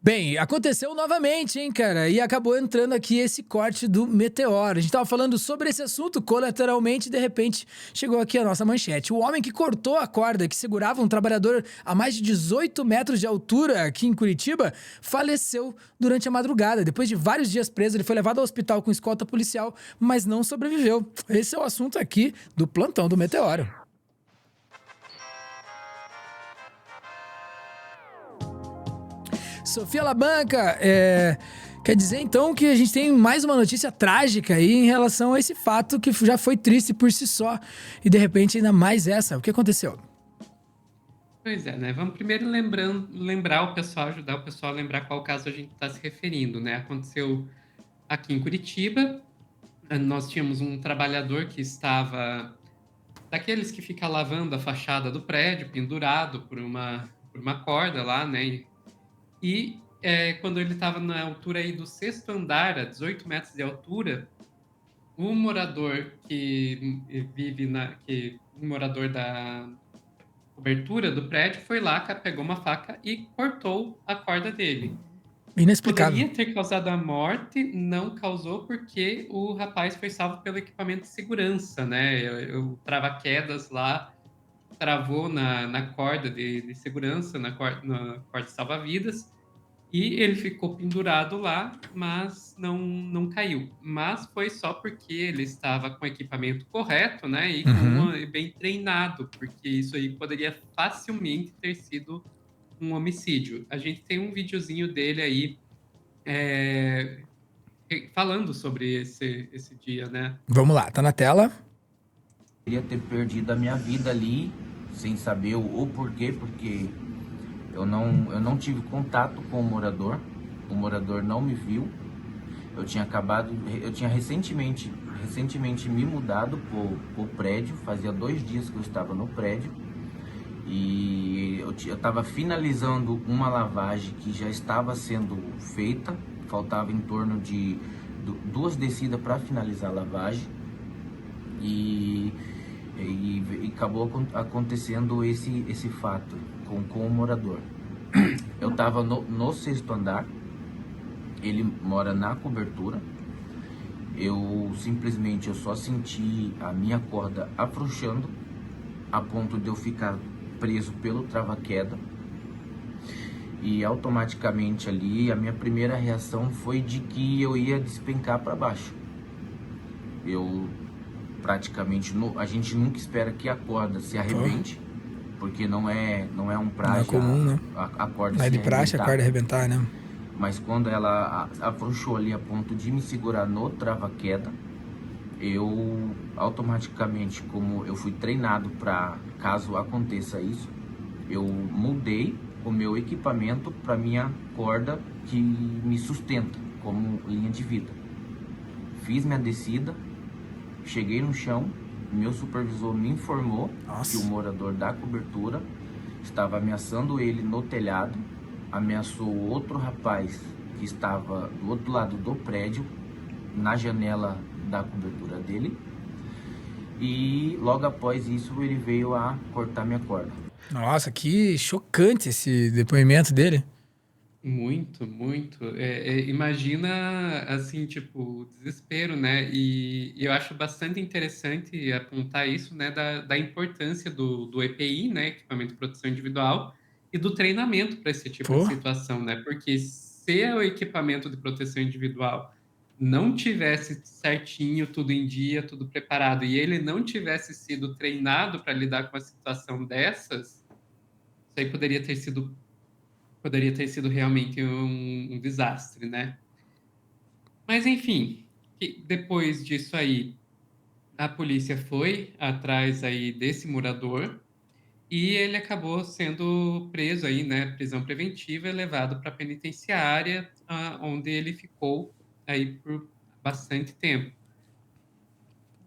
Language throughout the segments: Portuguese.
Bem, aconteceu novamente, hein, cara? E acabou entrando aqui esse corte do meteoro. A gente tava falando sobre esse assunto colateralmente e de repente chegou aqui a nossa manchete. O homem que cortou a corda que segurava um trabalhador a mais de 18 metros de altura aqui em Curitiba faleceu durante a madrugada. Depois de vários dias preso, ele foi levado ao hospital com escolta policial, mas não sobreviveu. Esse é o assunto aqui do plantão do meteoro. Sofia Labanca, quer dizer então que a gente tem mais uma notícia trágica aí em relação a esse fato que já foi triste por si só e de repente ainda mais essa. O que aconteceu? Pois é, né? Vamos primeiro lembrar o pessoal, ajudar o pessoal a lembrar qual caso a gente está se referindo, né? Aconteceu aqui em Curitiba. Nós tínhamos um trabalhador que estava daqueles que fica lavando a fachada do prédio, pendurado por uma corda lá, né? E quando ele estava na altura aí do sexto andar, a 18 metros de altura, um morador um morador da cobertura do prédio foi lá, pegou uma faca e cortou a corda dele. Inexplicável. Poderia ter causado a morte, não causou porque o rapaz foi salvo pelo equipamento de segurança, né? O trava-quedas lá travou na corda de segurança, na corda salva-vidas, e ele ficou pendurado lá, mas não caiu. Mas foi só porque ele estava com o equipamento correto, né? Uhum. E bem treinado, porque isso aí poderia facilmente ter sido um homicídio. A gente tem um videozinho dele aí é, falando sobre esse dia, né? Vamos lá, tá na tela. Queria ter perdido a minha vida ali, sem saber o porquê, porque eu não tive contato com o morador não me viu. Eu tinha recentemente me mudado pro prédio, fazia 2 dias que eu estava no prédio, e eu estava finalizando uma lavagem que já estava sendo feita, faltava em torno de duas descidas para finalizar a lavagem, e, e acabou acontecendo esse fato com o morador. Eu estava no sexto andar, ele mora na cobertura. Eu só senti a minha corda afrouxando a ponto de eu ficar preso pelo trava-queda, e automaticamente ali a minha primeira reação foi de que eu ia despencar para baixo. Eu praticamente a gente nunca espera que a corda se arrebente, porque não é um Não é praxe comum, né? a corda Não é se de praxe a arrebentar. corda arrebentar, né? Mas quando ela afrouxou ali a ponto de me segurar no trava-queda, eu automaticamente, como eu fui treinado para caso aconteça isso, eu mudei o meu equipamento para minha corda que me sustenta como linha de vida. Fiz minha descida, cheguei no chão, meu supervisor me informou que o Nossa. morador da cobertura estava ameaçando ele no telhado, ameaçou outro rapaz que estava do outro lado do prédio, na janela da cobertura dele, e logo após isso ele veio a cortar minha corda. Nossa, que chocante esse depoimento dele. Muito, muito. Imagina, assim, tipo, o desespero, né? E eu acho bastante interessante apontar isso, né, da importância do EPI, né, equipamento de proteção individual, e do treinamento para esse tipo de Pô, situação, né? Porque se o equipamento de proteção individual não tivesse certinho, tudo em dia, tudo preparado, e ele não tivesse sido treinado para lidar com uma situação dessas, isso aí poderia ter sido realmente um desastre, né? Mas enfim, depois disso aí, a polícia foi atrás aí desse morador e ele acabou sendo preso aí, né, prisão preventiva e levado para a penitenciária, onde ele ficou aí por bastante tempo.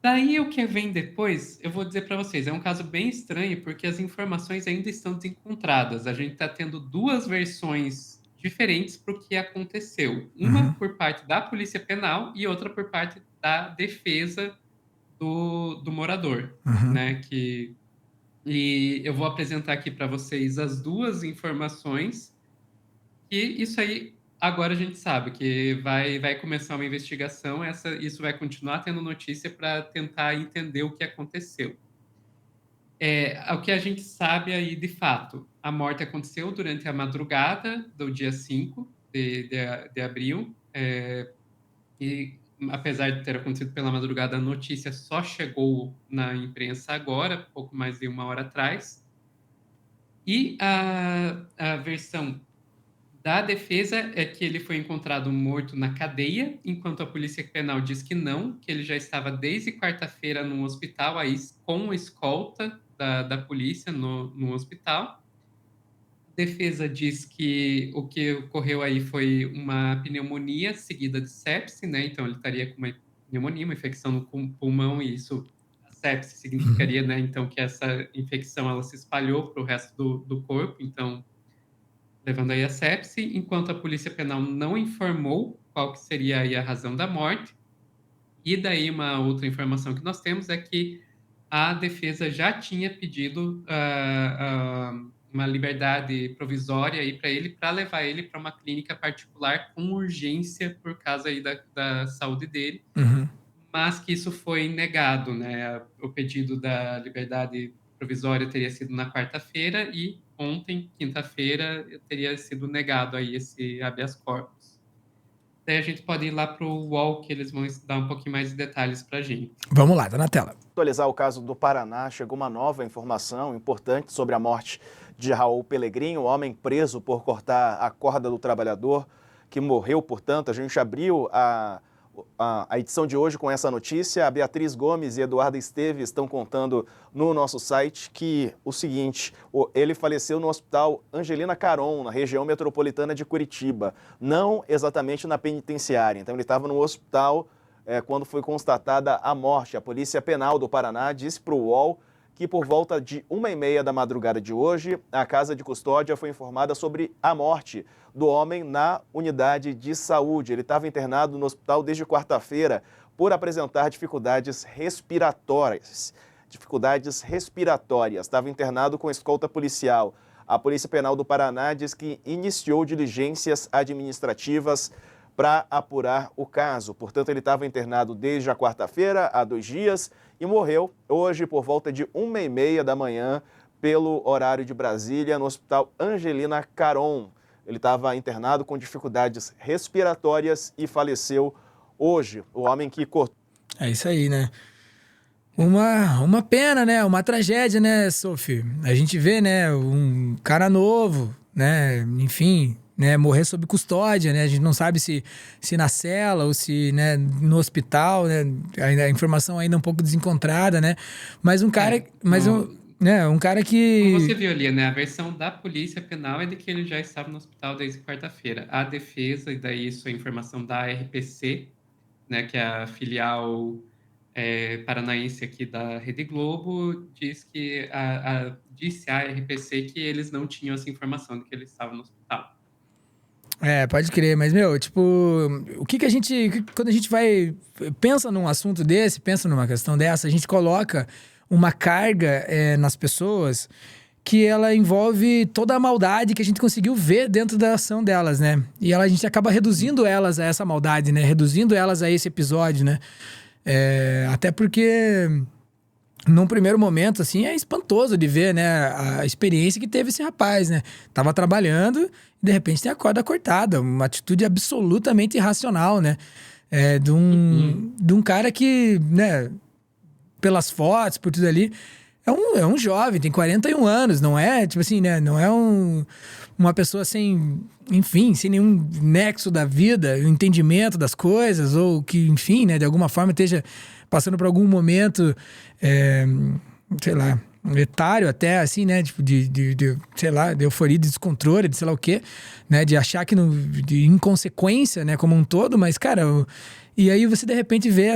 Daí o que vem depois, eu vou dizer para vocês, é um caso bem estranho porque as informações ainda estão desencontradas. A gente está tendo duas versões diferentes para o que aconteceu. Uma uhum. por parte da Polícia Penal e outra por parte da defesa do morador, Uhum. né? E eu vou apresentar aqui para vocês as duas informações que isso aí, agora a gente sabe que vai começar uma investigação, isso vai continuar tendo notícia para tentar entender o que aconteceu. O que a gente sabe aí, de fato, a morte aconteceu durante a madrugada do dia 5 de abril, e apesar de ter acontecido pela madrugada, a notícia só chegou na imprensa agora, pouco mais de 1 hora atrás. E a versão da defesa é que ele foi encontrado morto na cadeia, enquanto a Polícia Penal diz que não, que ele já estava desde quarta-feira no hospital, aí, com escolta da polícia no hospital. A defesa diz que o que ocorreu aí foi uma pneumonia seguida de sepse, né? Então ele estaria com uma pneumonia, uma infecção no pulmão, e isso, a sepse significaria, né? Então que essa infecção ela se espalhou para o resto do corpo, então levando aí a sepse, enquanto a Polícia Penal não informou qual que seria aí a razão da morte. E daí uma outra informação que nós temos é que a defesa já tinha pedido uma liberdade provisória aí para ele, para levar ele para uma clínica particular com urgência por causa aí da saúde dele, mas que isso foi negado, né? O pedido da liberdade provisória teria sido na quarta-feira e ontem, quinta-feira, teria sido negado aí esse habeas corpus. Daí a gente pode ir lá para o UOL, que eles vão dar um pouquinho mais de detalhes para a gente. Vamos lá, tá na tela. Atualizar o caso do Paraná, chegou uma nova informação importante sobre a morte de Raul Pelegrini, um homem preso por cortar a corda do trabalhador, que morreu, portanto. A gente abriu a edição de hoje com essa notícia. A Beatriz Gomes e Eduardo Esteves estão contando no nosso site que o seguinte: ele faleceu no Hospital Angelina Caron, na região metropolitana de Curitiba, não exatamente na penitenciária. Então ele estava no hospital quando foi constatada a morte. A Polícia Penal do Paraná disse para o UOL que por volta de 1h30 da madrugada de hoje, a Casa de Custódia foi informada sobre a morte do homem na unidade de saúde. Ele estava internado no hospital desde quarta-feira por apresentar dificuldades respiratórias. Estava internado com escolta policial. A Polícia Penal do Paraná diz que iniciou diligências administrativas para apurar o caso. Portanto, ele estava internado desde a quarta-feira, há 2 dias, e morreu hoje por volta de 1h30 da manhã, pelo horário de Brasília, no Hospital Angelina Caron. Ele estava internado com dificuldades respiratórias e faleceu hoje. O homem que cortou... É isso aí, né? Uma pena, né? Uma tragédia, né, Sophie? A gente vê, né, um cara novo, né, enfim, né, morrer sob custódia, né? A gente não sabe se na cela ou se, né, no hospital, né? A informação ainda é um pouco desencontrada, né? Mas um cara... um cara que... Como você viu ali, né? A versão da Polícia Penal é de que ele já estava no hospital desde quarta-feira. A defesa, e daí isso é informação da RPC, né, que é a filial paranaense aqui da Rede Globo, diz que disse à RPC que eles não tinham essa informação de que ele estava no hospital. Pode crer, mas, meu, tipo, quando a gente pensa num assunto desse, pensa numa questão dessa, a gente coloca uma carga nas pessoas que ela envolve toda a maldade que a gente conseguiu ver dentro da ação delas, né? E a gente acaba reduzindo elas a essa maldade, né? Reduzindo elas a esse episódio, né? Até porque, num primeiro momento, assim, é espantoso de ver, né? A experiência que teve esse rapaz, né? Tava trabalhando e, de repente, tem a corda cortada. Uma atitude absolutamente irracional, né? De um cara que, né? Pelas fotos, por tudo ali, é um jovem, tem 41 anos, não é, tipo assim, né? Não é uma pessoa sem nenhum nexo da vida, entendimento das coisas, ou que, enfim, né, de alguma forma esteja passando por algum momento, sei lá, etário até, assim, né, tipo, sei lá, de euforia, de descontrole, de sei lá o quê, né, de achar que de inconsequência, né, como um todo, mas, cara, e aí você de repente vê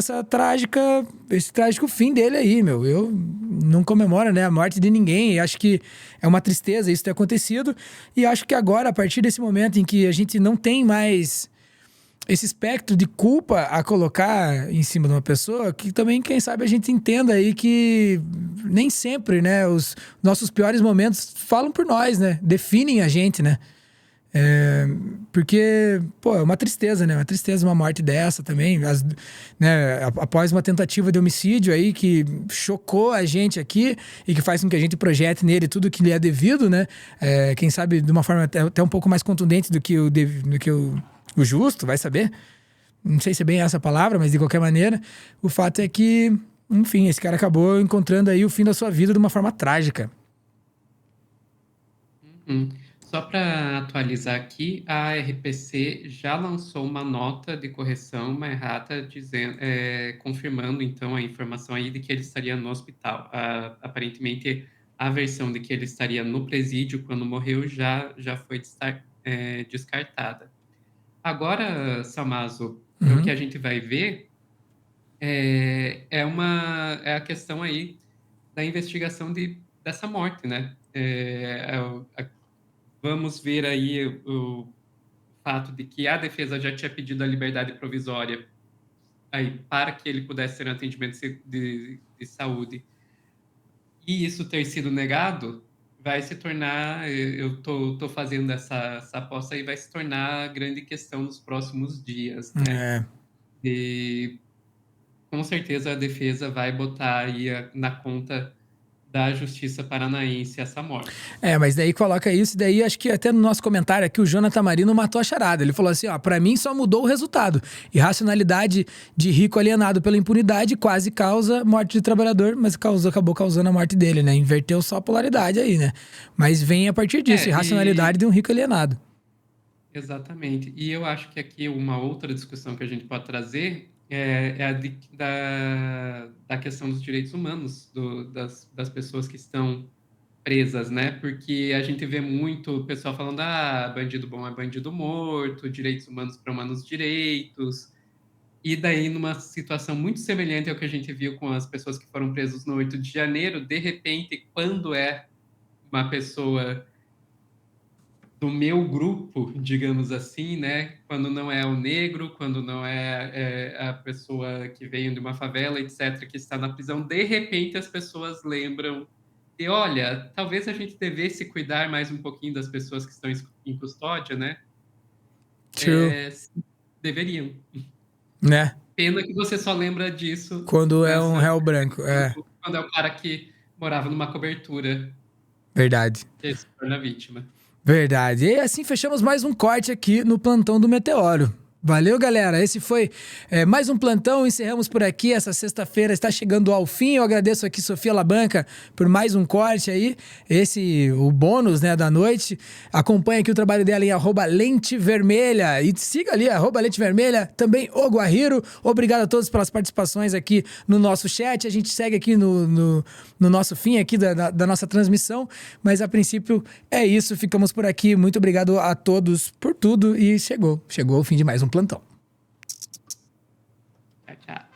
esse trágico fim dele aí, meu. Eu não comemoro, né, a morte de ninguém. Eu acho que é uma tristeza isso ter acontecido. E acho que agora, a partir desse momento em que a gente não tem mais esse espectro de culpa a colocar em cima de uma pessoa, que também, quem sabe, a gente entenda aí que nem sempre, né, os nossos piores momentos falam por nós, né? Definem a gente, né? Porque, pô, é uma tristeza, né? Uma tristeza uma morte dessa também. Né? Após uma tentativa de homicídio aí que chocou a gente aqui e que faz com que a gente projete nele tudo que lhe é devido, né? Quem sabe de uma forma até um pouco mais contundente do que o justo, vai saber. Não sei se é bem essa a palavra, mas de qualquer maneira, o fato é que, enfim, esse cara acabou encontrando aí o fim da sua vida de uma forma trágica. Só para atualizar aqui, a RPC já lançou uma nota de correção, uma errata, confirmando então a informação aí de que ele estaria no hospital. Aparentemente, a versão de que ele estaria no presídio quando morreu já foi descartada. Agora, Salmazo, o que a gente vai ver é a questão aí da investigação dessa morte, né? Vamos ver aí o fato de que a defesa já tinha pedido a liberdade provisória aí, para que ele pudesse ter um atendimento de saúde. E isso ter sido negado vai se tornar, eu tô fazendo essa aposta aí, vai se tornar grande questão nos próximos dias, né? E com certeza a defesa vai botar aí na conta da justiça paranaense essa morte. Mas daí coloca isso, daí acho que até no nosso comentário aqui o Jonathan Marino matou a charada. Ele falou assim, pra mim só mudou o resultado. Irracionalidade de rico alienado pela impunidade quase causa morte de trabalhador, mas acabou causando a morte dele, né? Inverteu só a polaridade aí, né? Mas vem a partir disso, irracionalidade de um rico alienado. Exatamente. E eu acho que aqui uma outra discussão que a gente pode trazer é da questão dos direitos humanos das pessoas que estão presas, né? Porque a gente vê muito o pessoal falando, bandido bom é bandido morto, direitos humanos para humanos direitos. E daí, numa situação muito semelhante ao que a gente viu com as pessoas que foram presas no 8 de janeiro, de repente, quando é uma pessoa do meu grupo, digamos assim, né? Quando não é o negro, quando não é a pessoa que veio de uma favela, etc., que está na prisão, de repente as pessoas lembram de, olha, talvez a gente devesse cuidar mais um pouquinho das pessoas que estão em custódia, né? True. Deveriam. Né? Pena que você só lembra disso quando é um réu branco. Quando é o cara que morava numa cobertura. Verdade. Que se torna vítima. Verdade. E assim fechamos mais um corte aqui no Plantão do Meteoro. Valeu, galera. Esse foi mais um plantão. Encerramos por aqui. Essa sexta-feira está chegando ao fim. Eu agradeço aqui Sofia Labanca por mais um corte aí. O bônus, né, da noite. Acompanhe aqui o trabalho dela em @lentevermelha. E siga ali, @lentevermelha. Também o Guarriro. Obrigado a todos pelas participações aqui no nosso chat. A gente segue aqui no nosso fim aqui da nossa transmissão. Mas a princípio é isso. Ficamos por aqui. Muito obrigado a todos por tudo. E chegou o fim de mais um plantão. Tchau, tchau.